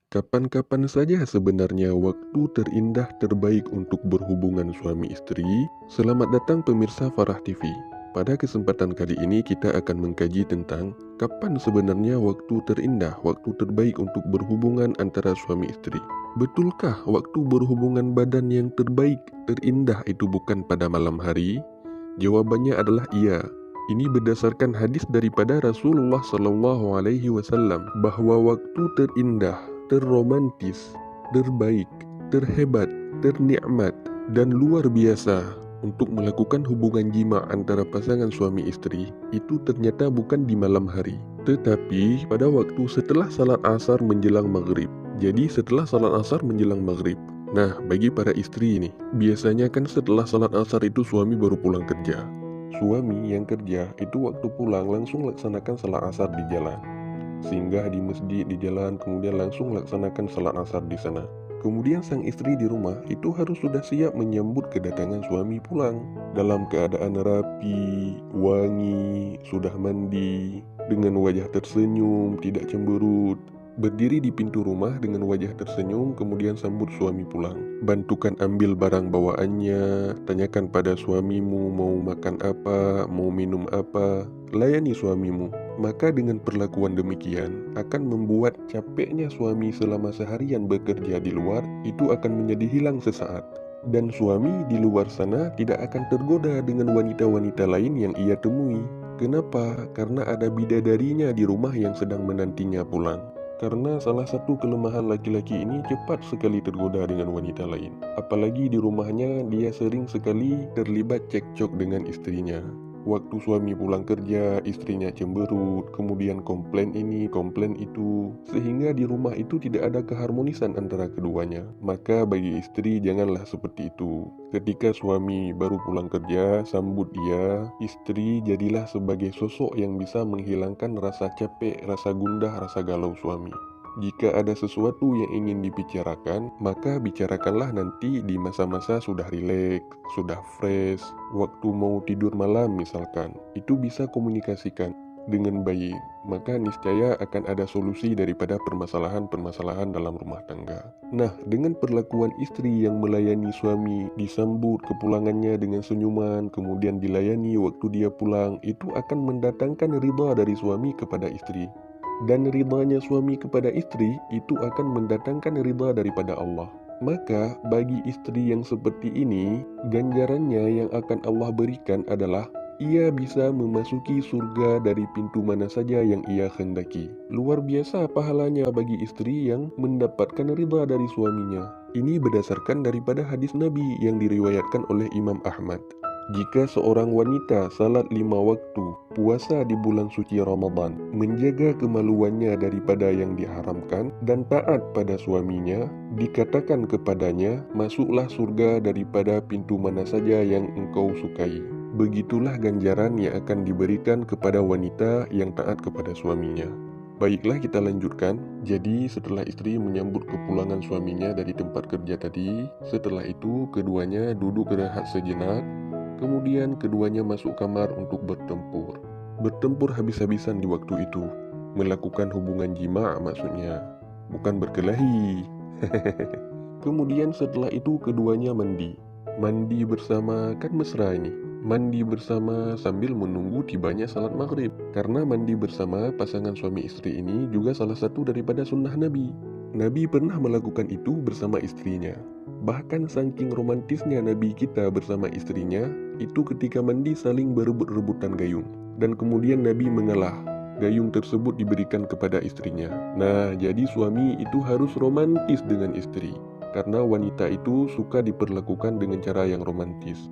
Kapan-kapan saja sebenarnya waktu terindah terbaik untuk berhubungan suami istri? Selamat datang pemirsa Farah TV. Pada kesempatan kali ini kita akan mengkaji tentang kapan sebenarnya waktu terindah, waktu terbaik untuk berhubungan antara suami istri. Betulkah waktu berhubungan badan yang terbaik, terindah itu bukan pada malam hari? Jawabannya adalah iya. Ini berdasarkan hadis daripada Rasulullah SAW bahwa waktu terindah, terromantis, terbaik, terhebat, ternikmat, dan luar biasa untuk melakukan hubungan jima antara pasangan suami istri itu ternyata bukan di malam hari, tetapi pada waktu setelah salat asar menjelang maghrib. Jadi setelah salat asar menjelang maghrib. Nah, bagi para istri ini, biasanya kan setelah salat asar itu suami baru pulang kerja. Suami yang kerja itu waktu pulang langsung laksanakan salat asar di jalan. Singgah di masjid di jalan, kemudian langsung laksanakan salat asar di sana. Kemudian sang istri di rumah itu harus sudah siap menyambut kedatangan suami pulang. Dalam keadaan rapi, wangi, sudah mandi, dengan wajah tersenyum, tidak cemberut. Berdiri di pintu rumah dengan wajah tersenyum, kemudian sambut suami pulang. Bantukan ambil barang bawaannya, tanyakan pada suamimu mau makan apa, mau minum apa, layani suamimu. Maka dengan perlakuan demikian akan membuat capeknya suami selama seharian bekerja di luar itu akan menjadi hilang sesaat. Dan suami di luar sana tidak akan tergoda dengan wanita-wanita lain yang ia temui. Kenapa? Karena ada bidadarinya di rumah yang sedang menantinya pulang. Karena salah satu kelemahan laki-laki ini cepat sekali tergoda dengan wanita lain. Apalagi di rumahnya dia sering sekali terlibat cekcok dengan istrinya. Waktu suami pulang kerja, istrinya cemberut, kemudian komplain ini, komplain itu, sehingga di rumah itu tidak ada keharmonisan antara keduanya. Maka bagi istri janganlah seperti itu. Ketika suami baru pulang kerja, sambut dia, istri jadilah sebagai sosok yang bisa menghilangkan rasa capek, rasa gundah, rasa galau suami. Jika ada sesuatu yang ingin dibicarakan, maka bicarakanlah nanti di masa-masa sudah rileks, sudah fresh, waktu mau tidur malam misalkan. Itu bisa komunikasikan dengan baik, maka niscaya akan ada solusi daripada permasalahan-permasalahan dalam rumah tangga. Nah, dengan perlakuan istri yang melayani suami, disambut kepulangannya dengan senyuman, kemudian dilayani waktu dia pulang, itu akan mendatangkan ridha dari suami kepada istri. Dan ridhanya suami kepada istri itu akan mendatangkan ridha daripada Allah. Maka bagi istri yang seperti ini, ganjarannya yang akan Allah berikan adalah ia bisa memasuki surga dari pintu mana saja yang ia hendaki. Luar biasa pahalanya bagi istri yang mendapatkan ridha dari suaminya. Ini berdasarkan daripada hadis Nabi yang diriwayatkan oleh Imam Ahmad. Jika seorang wanita salat 5 waktu, puasa di bulan suci Ramadan, menjaga kemaluannya daripada yang diharamkan, dan taat pada suaminya, dikatakan kepadanya, masuklah surga daripada pintu mana saja yang engkau sukai. Begitulah ganjaran yang akan diberikan kepada wanita yang taat kepada suaminya. Baiklah, kita lanjutkan. Jadi setelah istri menyambut kepulangan suaminya dari tempat kerja tadi, setelah itu keduanya duduk rehat sejenak. Kemudian keduanya masuk kamar untuk bertempur. Bertempur habis-habisan di waktu itu. Melakukan hubungan jima maksudnya. Bukan berkelahi. Kemudian setelah itu keduanya mandi. Mandi bersama kan mesra ini. Mandi bersama sambil menunggu tibanya salat maghrib. Karena mandi bersama pasangan suami istri ini juga salah satu daripada sunnah Nabi. Nabi pernah melakukan itu bersama istrinya. Bahkan saking romantisnya Nabi kita bersama istrinya, itu ketika mandi saling berebut-rebutan gayung. Dan kemudian Nabi mengalah. Gayung tersebut diberikan kepada istrinya. Nah, jadi suami itu harus romantis dengan istri. Karena wanita itu suka diperlakukan dengan cara yang romantis.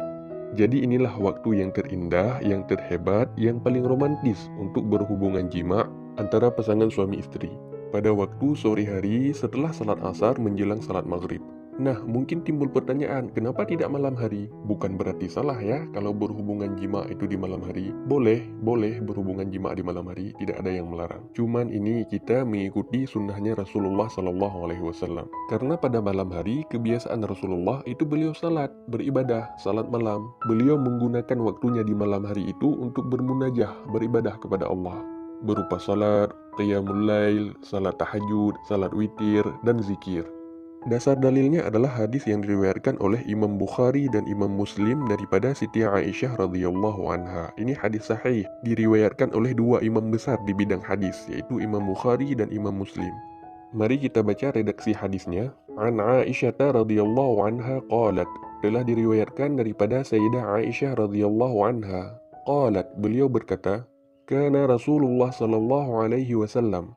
Jadi inilah waktu yang terindah, yang terhebat, yang paling romantis untuk berhubungan jima antara pasangan suami istri. Pada waktu sore hari setelah salat asar menjelang salat maghrib. Nah, mungkin timbul pertanyaan, kenapa tidak malam hari? Bukan berarti salah ya kalau berhubungan jima itu di malam hari. Boleh berhubungan jima di malam hari, tidak ada yang melarang. Cuman ini kita mengikuti sunnahnya Rasulullah SAW. Karena pada malam hari, kebiasaan Rasulullah itu beliau salat, beribadah, salat malam. Beliau menggunakan waktunya di malam hari itu untuk bermunajah, beribadah kepada Allah. berupa salat, qiyamul lail, salat tahajud, salat witir, dan zikir. Dasar dalilnya adalah hadis yang diriwayatkan oleh Imam Bukhari dan Imam Muslim daripada Siti Aisyah radhiyallahu anha. Ini hadis sahih, diriwayatkan oleh dua imam besar di bidang hadis, yaitu Imam Bukhari dan Imam Muslim. Mari kita baca redaksi hadisnya. An Aisyah radhiyallahu anha qalat, telah diriwayatkan daripada Sayyidah Aisyah radhiyallahu anha. Qalat, beliau berkata, kana Rasulullah sallallahu alaihi wasallam,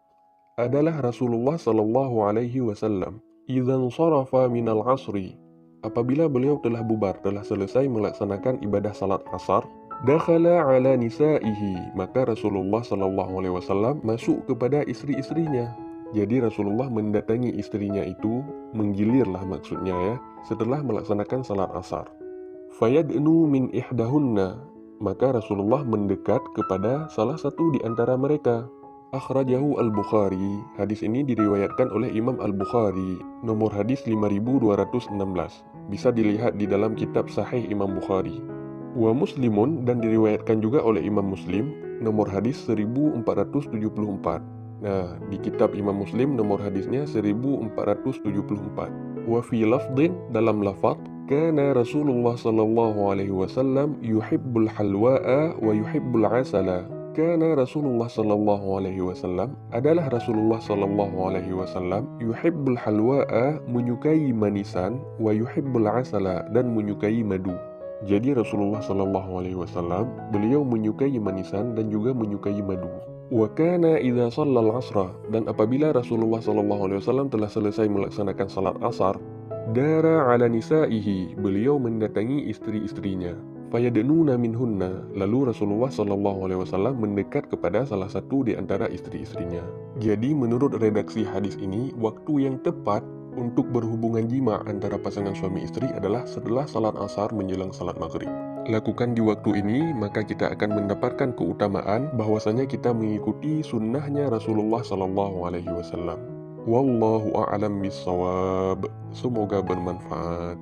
adalah Rasulullah sallallahu alaihi wasallam, idzan sarafa minal asri, apabila beliau telah bubar, telah selesai melaksanakan ibadah salat asar, dakhala ala nisaihi, maka Rasulullah sallallahu alaihi wasallam masuk kepada istri-istrinya. Jadi Rasulullah mendatangi istrinya itu, menggilirlah maksudnya ya, setelah melaksanakan salat asar. Fayadnu min ihdahunna, maka Rasulullah mendekat kepada salah satu di antara mereka. Akhrajahu al-Bukhari, hadis ini diriwayatkan oleh Imam al-Bukhari, nomor hadis 5216, bisa dilihat di dalam kitab Sahih Imam Bukhari. Wa Muslimun, dan diriwayatkan juga oleh Imam Muslim, nomor hadis 1474. Nah, di kitab Imam Muslim nomor hadisnya 1474. Wa fi lafdhin, dalam lafaz, kana Rasulullah sallallahu alaihi wasallam yuhibbul halwa'a wa yuhibbul asala. Kana Rasulullah sallallahu alaihi wasallam, adalah Rasulullah sallallahu alaihi wasallam, yuhibbul halwa'a, menyukai manisan, wa yuhibbul asala, dan menyukai madu. Jadi Rasulullah sallallahu alaihi wasallam, beliau menyukai manisan dan juga menyukai madu. Wa kana idza shallal asra, dan apabila Rasulullah sallallahu alaihi wasallam telah selesai melaksanakan salat asar, dara ala nisaihi, beliau mendatangi istri-istrinya. Fayadnuna minhunna, lalu Rasulullah sallallahu alaihi wasallam mendekat kepada salah satu di antara istri-istrinya. Jadi menurut redaksi hadis ini, waktu yang tepat untuk berhubungan jima antara pasangan suami istri adalah setelah salat asar menjelang salat maghrib. Lakukan di waktu ini, maka kita akan mendapatkan keutamaan bahwasanya kita mengikuti sunnahnya Rasulullah sallallahu alaihi wasallam. Wallahu a'lam bissawab. Semoga bermanfaat.